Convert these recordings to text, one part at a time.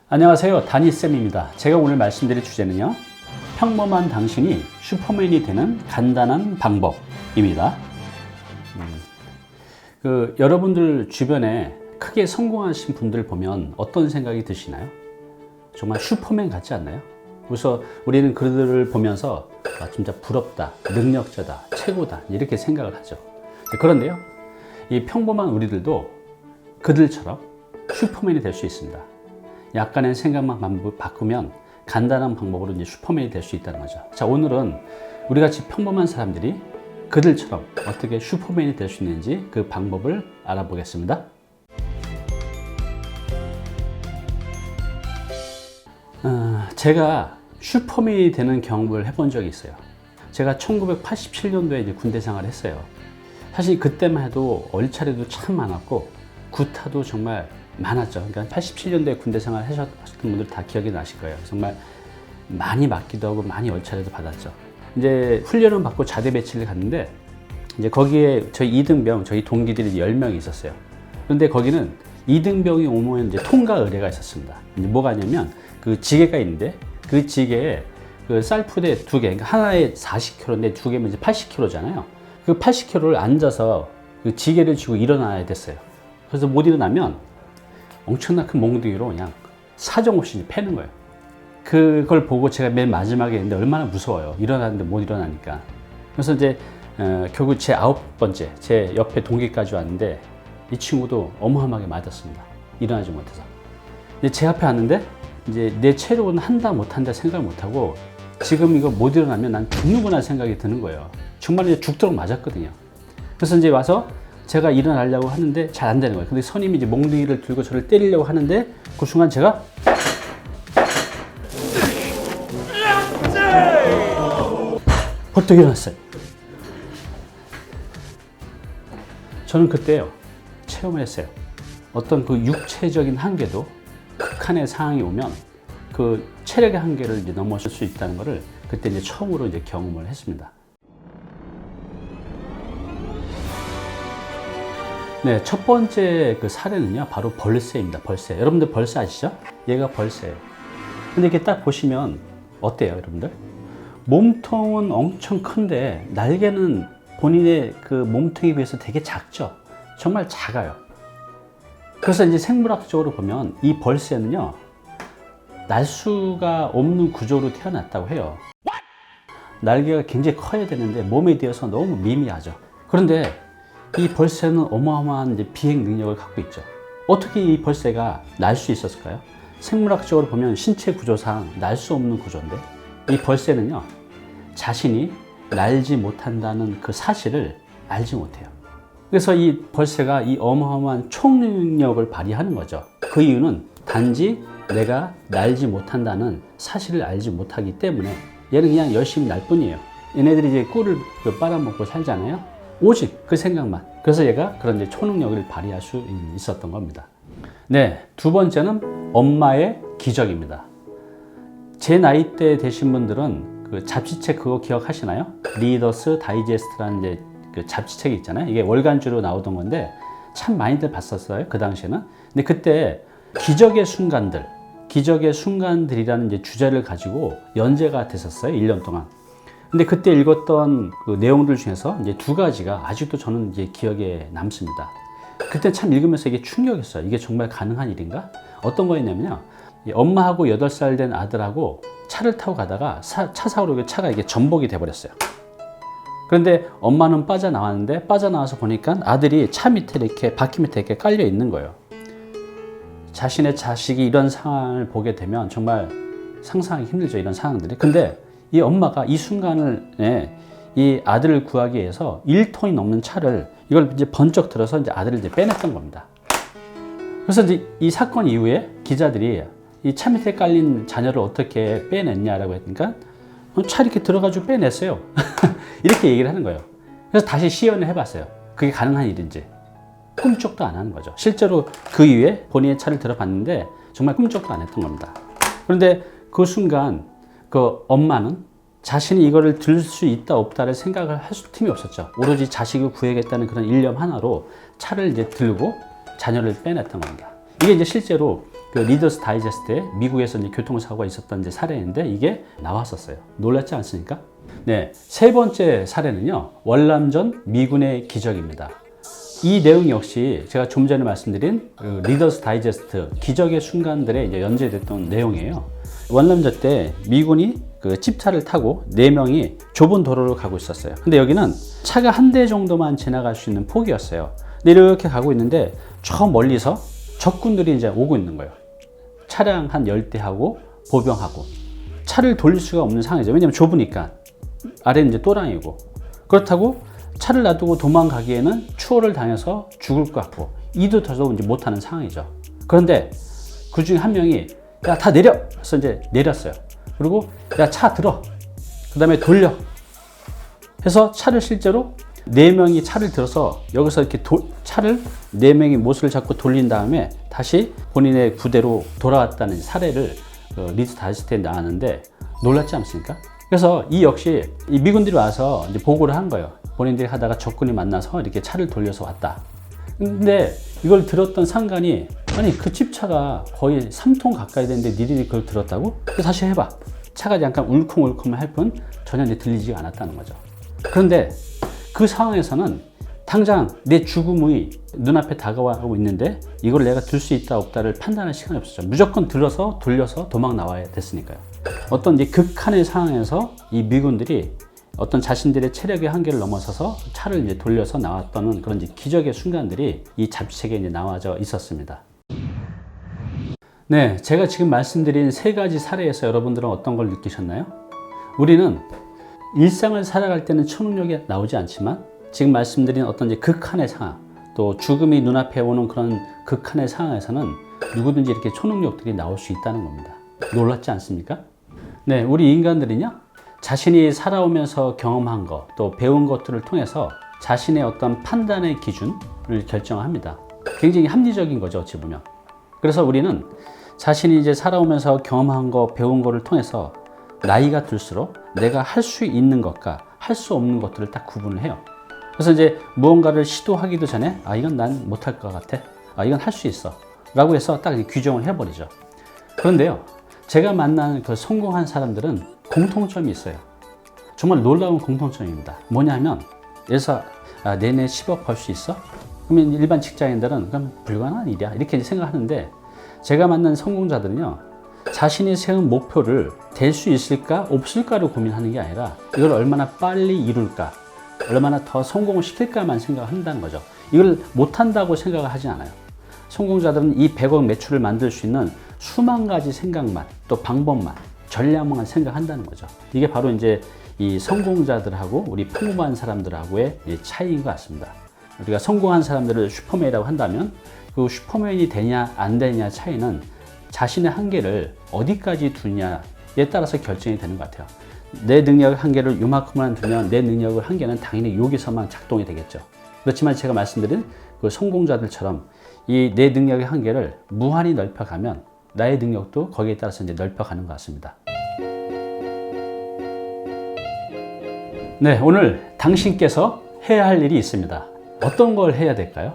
안녕하세요, 다니쌤입니다. 제가 오늘 말씀드릴 주제는요, 평범한 당신이 슈퍼맨이 되는 간단한 방법입니다. 여러분들 주변에 크게 성공하신 분들 보면 어떤 생각이 드시나요? 정말 슈퍼맨 같지 않나요? 그래서 우리는 그들을 보면서 진짜 부럽다, 능력자다, 최고다 이렇게 생각을 하죠. 그런데요, 이 평범한 우리들도 그들처럼 슈퍼맨이 될 수 있습니다. 약간의 생각만 바꾸면 간단한 방법으로 이제 슈퍼맨이 될 수 있다는 거죠. 자, 오늘은 우리 같이 평범한 사람들이 그들처럼 어떻게 슈퍼맨이 될 수 있는지 그 방법을 알아보겠습니다. 제가 슈퍼맨이 되는 경험을 해본 적이 있어요. 제가 1987년도에 이제 군대 생활을 했어요. 사실 그때만 해도 얼차례도 참 많았고 구타도 정말 많았죠. 그러니까 87년도에 군대 생활 하셨던 분들 다 기억이 나실 거예요. 정말 많이 맞기도 하고 많이 얼차례도 받았죠. 이제 훈련을 받고 자대 배치를 갔는데 이제 거기에 저희 이등병, 저희 동기들이 10명이 있었어요. 그런데 거기는 이등병이 오면 이제 통과 의뢰가 있었습니다. 이제 뭐가 있냐면 그 지게가 있는데 그 지게에 그 쌀푸대 2개, 그러니까 하나에 40kg인데 2개면 이제 80kg잖아요. 그 80kg를 앉아서 그 지게를 쥐고 일어나야 됐어요. 그래서 못 일어나면 엄청난 큰 몽둥이로 그냥 사정없이 패는 거예요. 그걸 보고 제가 맨 마지막에 있는데 얼마나 무서워요. 일어나는데 못 일어나니까. 그래서 이제 결국 제 9번째, 제 옆에 동기까지 왔는데 이 친구도 어마어마하게 맞았습니다. 일어나지 못해서. 이제 제 앞에 왔는데 이제 내 체력은 한다 못한다 생각을 못하고 지금 이거 못 일어나면 난 죽는구나 생각이 드는 거예요. 정말 이제 죽도록 맞았거든요. 그래서 이제 와서 제가 일어나려고 하는데 잘 안 되는 거예요. 근데 선임이 이제 몽둥이를 들고 저를 때리려고 하는데 그 순간 제가 벌떡 일어났어요. 저는 그때요, 체험을 했어요. 어떤 그 육체적인 한계도 극한의 상황이 오면 그 체력의 한계를 이제 넘어설 수 있다는 것을 그때 이제 처음으로 이제 경험을 했습니다. 네, 첫 번째 그 사례는요, 바로 벌새입니다. 벌새. 여러분들 벌새 아시죠? 얘가 벌새예요. 근데 이렇게 딱 보시면 어때요, 여러분들? 몸통은 엄청 큰데 날개는 본인의 그 몸통에 비해서 되게 작죠? 정말 작아요. 그래서 이제 생물학적으로 보면 이 벌새는요, 날 수가 없는 구조로 태어났다고 해요. 날개가 굉장히 커야 되는데 몸에 대해서 너무 미미하죠. 그런데 이 벌새는 어마어마한 이제 비행 능력을 갖고 있죠. 어떻게 이 벌새가 날 수 있었을까요? 생물학적으로 보면 신체 구조상 날 수 없는 구조인데 이 벌새는요, 자신이 날지 못한다는 그 사실을 알지 못해요. 그래서 이 벌새가 이 어마어마한 총력을 발휘하는 거죠. 그 이유는 단지 내가 날지 못한다는 사실을 알지 못하기 때문에 얘는 그냥 열심히 날 뿐이에요. 얘네들이 이제 꿀을 빨아먹고 살잖아요. 오직 그 생각만. 그래서 얘가 그런 이제 초능력을 발휘할 수 있었던 겁니다. 네, 두 번째는 엄마의 기적입니다. 제 나이대 되신 분들은 그 잡지책 그거 기억하시나요? 리더스 다이제스트라는 이제 그 잡지책이 있잖아요. 이게 월간주로 나오던 건데 참 많이들 봤었어요, 그 당시에는. 근데 그때 기적의 순간들이라는 이제 주제를 가지고 연재가 됐었어요, 1년 동안. 근데 그때 읽었던 그 내용들 중에서 이제 2가지가 아직도 저는 이제 기억에 남습니다. 그때 참 읽으면서 이게 충격이었어요. 이게 정말 가능한 일인가? 어떤 거였냐면요, 엄마하고 8살 된 아들하고 차를 타고 가다가 차 사고로 차가 이게 전복이 돼버렸어요. 그런데 엄마는 빠져나왔는데 빠져나와서 보니까 아들이 차 밑에 이렇게 바퀴 밑에 이렇게 깔려 있는 거예요. 자신의 자식이 이런 상황을 보게 되면 정말 상상하기 힘들죠, 이런 상황들이. 근데 이 엄마가 이 순간을 이 아들을 구하기 위해서 1톤이 넘는 차를 이걸 이제 번쩍 들어서 이제 아들을 이제 빼냈던 겁니다. 그래서 이제 이 사건 이후에 기자들이 이 차 밑에 깔린 자녀를 어떻게 빼냈냐라고 했으니까 차 이렇게 들어가지고 빼냈어요. 이렇게 얘기를 하는 거예요. 그래서 다시 시연을 해봤어요. 그게 가능한 일인지. 꿈쩍도 안 하는 거죠. 실제로 그 이후에 본인의 차를 들어봤는데 정말 꿈쩍도 안 했던 겁니다. 그런데 그 순간 그 엄마는 자신이 이거를 들 수 있다 없다를 생각을 할 틈이 없었죠. 오로지 자식을 구해야겠다는 그런 일념 하나로 차를 이제 들고 자녀를 빼냈던 겁니다. 이게 이제 실제로 그 리더스 다이제스트에 미국에서 이제 교통사고가 있었던 이제 사례인데 이게 나왔었어요. 놀랐지 않습니까? 네, 세 번째 사례는요, 월남전 미군의 기적입니다. 이 내용 역시 제가 좀 전에 말씀드린 그 리더스 다이제스트 기적의 순간들에 이제 연재됐던 내용이에요. 월남전 때 미군이 그 집차를 타고 4명이 좁은 도로를 가고 있었어요. 근데 여기는 차가 한 대 정도만 지나갈 수 있는 폭이었어요. 근데 이렇게 가고 있는데 저 멀리서 적군들이 이제 오고 있는 거예요. 차량 한 10대하고 보병하고 차를 돌릴 수가 없는 상황이죠. 왜냐면 좁으니까 아래는 이제 또랑이고, 그렇다고 차를 놔두고 도망가기에는 추월을 당해서 죽을 것 같고 이도 더더욱 이제 못하는 상황이죠. 그런데 그 중에 한 명이 야, 다 내려! 그래서 이제 내렸어요. 그리고 야, 차 들어! 그 다음에 돌려! 해서 차를 실제로 4명이 차를 들어서 여기서 이렇게 차를 4명이 못을 잡고 돌린 다음에 다시 본인의 부대로 돌아왔다는 사례를 리더스 다이제스트에 나왔는데 놀랐지 않습니까? 그래서 이 역시 이 미군들이 와서 이제 보고를 한 거예요. 본인들이 하다가 적군이 만나서 이렇게 차를 돌려서 왔다. 근데 이걸 들었던 상관이 아니 그 집차가 거의 3톤 가까이 되는데 니들이 그걸 들었다고? 다시 해봐. 차가 약간 울컹울컹 할 뿐 전혀 들리지가 않았다는 거죠. 그런데 그 상황에서는 당장 내 죽음이 눈앞에 다가오고 있는데 이걸 내가 들 수 있다 없다를 판단할 시간이 없었죠. 무조건 들어서 돌려서 도망 나와야 됐으니까요. 어떤 이제 극한의 상황에서 이 미군들이 어떤 자신들의 체력의 한계를 넘어서서 차를 이제 돌려서 나왔던 그런 이제 기적의 순간들이 이 잡지책에 이제 나와져 있었습니다. 네, 제가 지금 말씀드린 3가지 사례에서 여러분들은 어떤 걸 느끼셨나요? 우리는 일상을 살아갈 때는 초능력이 나오지 않지만 지금 말씀드린 어떤 이제 극한의 상황, 또 죽음이 눈앞에 오는 그런 극한의 상황에서는 누구든지 이렇게 초능력들이 나올 수 있다는 겁니다. 놀랍지 않습니까? 네, 우리 인간들은요, 자신이 살아오면서 경험한 것, 또 배운 것들을 통해서 자신의 어떤 판단의 기준을 결정합니다. 굉장히 합리적인 거죠, 어찌 보면. 그래서 우리는 자신이 이제 살아오면서 경험한 것, 배운 것을 통해서 나이가 들수록 내가 할 수 있는 것과 할 수 없는 것들을 딱 구분을 해요. 그래서 이제 무언가를 시도하기도 전에 아, 이건 난 못할 것 같아. 아, 이건 할 수 있어. 라고 해서 딱 규정을 해버리죠. 그런데요, 제가 만난 그 성공한 사람들은 공통점이 있어요. 정말 놀라운 공통점입니다. 뭐냐면, 예를 아, 내내 10억 벌 수 있어? 그러면 일반 직장인들은 그럼 불가능한 일이야. 이렇게 생각하는데, 제가 만난 성공자들은요, 자신이 세운 목표를 될 수 있을까, 없을까를 고민하는 게 아니라 이걸 얼마나 빨리 이룰까, 얼마나 더 성공을 시킬까만 생각한다는 거죠. 이걸 못한다고 생각을 하지 않아요. 성공자들은 이 100억 매출을 만들 수 있는 수만 가지 생각만, 또 방법만, 전략만 생각한다는 거죠. 이게 바로 이제 이 성공자들하고 우리 평범한 사람들하고의 차이인 것 같습니다. 우리가 성공한 사람들을 슈퍼맨이라고 한다면 그 슈퍼맨이 되냐 안 되냐 차이는 자신의 한계를 어디까지 두냐에 따라서 결정이 되는 것 같아요. 내 능력의 한계를 요만큼만 두면 내 능력의 한계는 당연히 여기서만 작동이 되겠죠. 그렇지만 제가 말씀드린 그 성공자들처럼 이 내 능력의 한계를 무한히 넓혀가면 나의 능력도 거기에 따라서 이제 넓혀가는 것 같습니다. 네, 오늘 당신께서 해야 할 일이 있습니다. 어떤 걸 해야 될까요?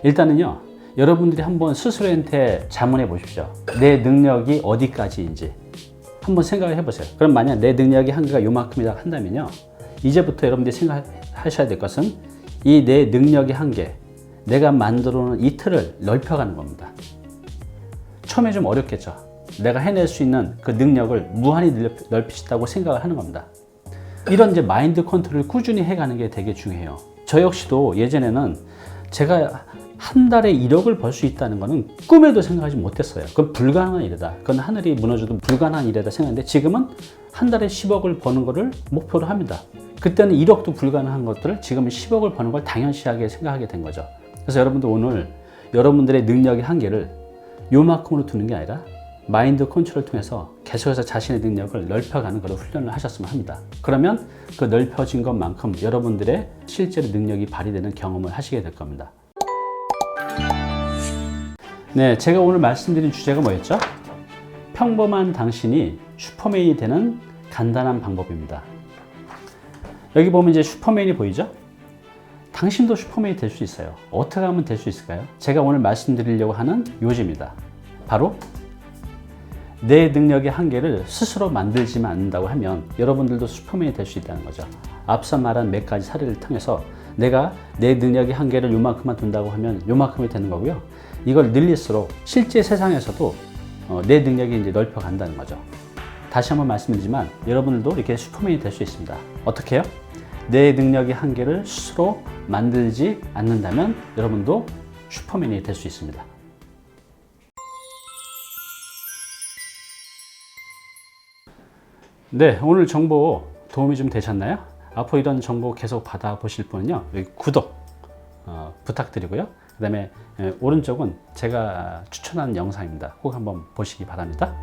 일단은요, 여러분들이 한번 스스로한테 자문해 보십시오. 내 능력이 어디까지인지 한번 생각을 해보세요. 그럼 만약 내 능력의 한계가 요만큼이다 한다면요, 이제부터 여러분들이 생각하셔야 될 것은 이 내 능력의 한계, 내가 만들어 놓은 이 틀을 넓혀가는 겁니다. 처음에 좀 어렵겠죠. 내가 해낼 수 있는 그 능력을 무한히 넓히시다고 생각을 하는 겁니다. 이런 이제 마인드 컨트롤을 꾸준히 해가는 게 되게 중요해요. 저 역시도 예전에는 제가 한 달에 1억을 벌 수 있다는 거는 꿈에도 생각하지 못했어요. 그건 불가능한 일이다. 그건 하늘이 무너져도 불가능한 일이다 생각했는데 지금은 한 달에 10억을 버는 거를 목표로 합니다. 그때는 1억도 불가능한 것들을 지금은 10억을 버는 걸 당연시하게 생각하게 된 거죠. 그래서 여러분들 오늘 여러분들의 능력의 한계를 요만큼으로 두는 게 아니라 마인드 컨트롤을 통해서 계속해서 자신의 능력을 넓혀가는 그런 훈련을 하셨으면 합니다. 그러면 그 넓혀진 것만큼 여러분들의 실제로 능력이 발휘되는 경험을 하시게 될 겁니다. 네, 제가 오늘 말씀드린 주제가 뭐였죠? 평범한 당신이 슈퍼맨이 되는 간단한 방법입니다. 여기 보면 이제 슈퍼맨이 보이죠? 당신도 슈퍼맨이 될 수 있어요. 어떻게 하면 될 수 있을까요? 제가 오늘 말씀드리려고 하는 요지입니다. 바로 내 능력의 한계를 스스로 만들지만 않는다고 하면 여러분들도 슈퍼맨이 될 수 있다는 거죠. 앞서 말한 몇 가지 사례를 통해서 내가 내 능력의 한계를 요만큼만 둔다고 하면 요만큼이 되는 거고요. 이걸 늘릴수록 실제 세상에서도 내 능력이 이제 넓혀 간다는 거죠. 다시 한번 말씀드리지만 여러분들도 이렇게 슈퍼맨이 될 수 있습니다. 어떻게 해요? 내 능력의 한계를 스스로 만들지 않는다면 여러분도 슈퍼맨이 될 수 있습니다. 네, 오늘 정보 도움이 좀 되셨나요? 앞으로 이런 정보 계속 받아보실 분은요, 여기 구독 부탁드리고요. 그 다음에 오른쪽은 제가 추천하는 영상입니다. 꼭 한번 보시기 바랍니다.